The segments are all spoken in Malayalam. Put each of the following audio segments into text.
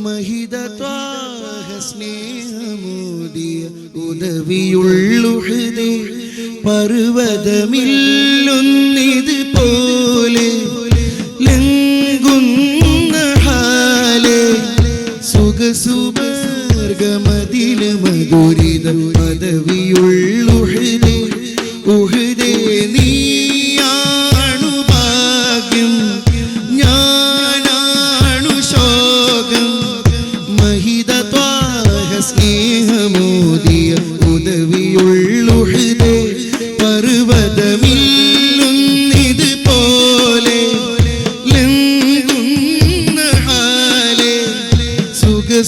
മഹിതത്വാഹ സ്നേഹമോദിയ ഉദവിയുള്ളുഹദേ പർവ്വതമില്ലൊന്നിത് പോലെ ലംഘുന്ന ഹാലേ സുഖസുവർഗമതിൽ മധുരിത പദവിയുള്ളുഹദേ ഉഹദേ നീയാണു ഭാഗ്യം ഞാനാണു ശോകം മഹിതത്വാഹ സ്നേഹമോദിയ ഉദവിയുള്ളുഹദേ പർവ്വതമില്ലൊന്നിത് പോലെ ലംഘുന്ന ഹാലേ സുഖസുവർഗമതിൽ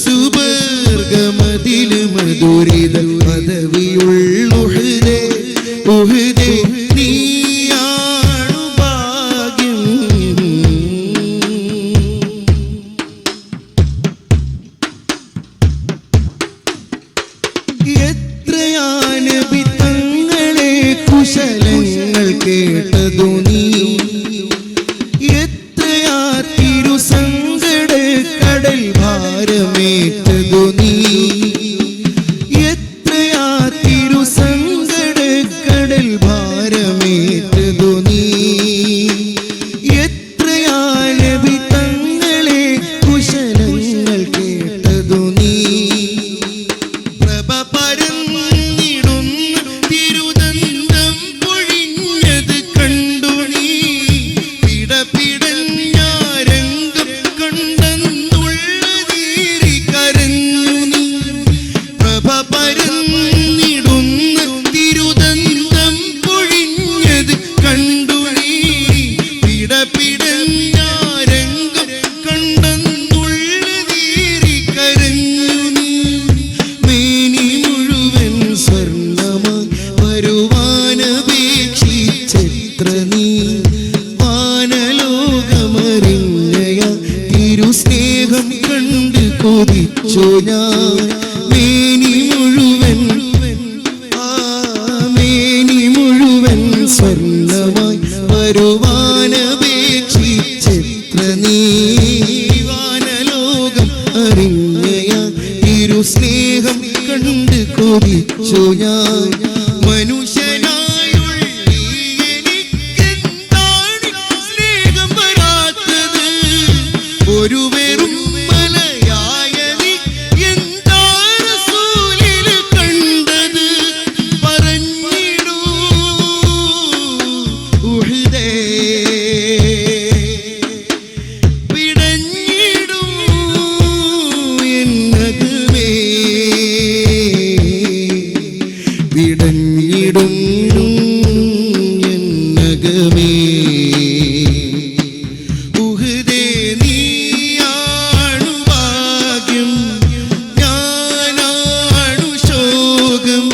മധുരിത പദവിയുള്ളുഹദേ ഉഹദേ നീയാണു ഭാഗ്യം. എത്രയാണ് തങ്ങളെ കുശലങ്ങൾ കേട്ടതു നീ എത്രയാ തിരുസങ്കട കടൽ ഭാരമേറ്റതു നീ എത്രയാ തിരുസങ്കട കടൽ ഭാരമേറ്റതു നീ എത്രയാ നബി തങ്ങളെ കുശലങ്ങൾ കേട്ടതു നീ പ്രഭ പരന്നിടുന്ന തിരുദന്തം പൊഴിഞ്ഞത് കണ്ടു നീ പിടപിടഞ്ഞാരംഗം കണ്ടെന്നുള്ളതീരി കരഞ്ഞു നീ പ്രഭ പരന്നിടുന്ന തിരുദന്തം പൊഴിഞ്ഞത് കണ്ടു നീ പിടപിടഞ്ഞാരംഗം കണ്ടെന്നുള്ളതീരി കരഞ്ഞു നീ മേനി മുഴുവൻ സ്വർണ്ണമായി വരുവാനപേക്ഷിച്ചെത്ര നീ വാനലോകമറിഞ്ഞയ തിരുസ്നേഹം കണ്ട് കൊതിച്ചു ഞാൻ മേനി മുഴുവൻ സ്വർണ്ണമായി വരുവാനപേക്ഷിച്ചെത്ര നീ വാനലോകം അറിഞ്ഞയ തിരുസ്നേഹം കണ്ട് കൊതിച്ചു ഞാൻ മനുഷ്യനായുള്ള എനിക്കെന്താണ് സ്നേഹം വരാത്തത് ഒരു വെറും മലയായ നീ എന്താ റസൂലിൽ കണ്ടത് പറഞ്ഞിടൂ ഉഹദേ പിടഞ്ഞിടൂ എന്നകമേ പിടഞ്ഞിടും എന്നകമേ ഉഹദേ നീയാണു ഭാഗ്യം ഞാനാണു ശോകം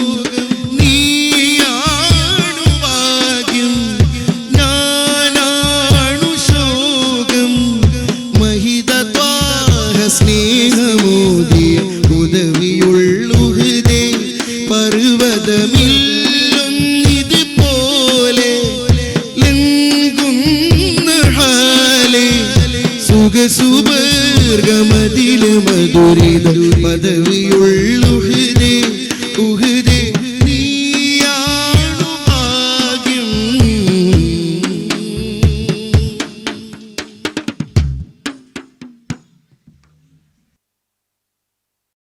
നീയാണു ഭാഗ്യം ഞാനാണു ശോകം മഹിതത്വാഹ സ്നേഹമോദിയ ഉദവിയുള്ളുഹദേ പർവ്വതമില്ലൊന്നിത് പോലെ ലംഘുന്ന ഹാലേ സുഖസുവർഗമതിൽ മധുരിത പദവി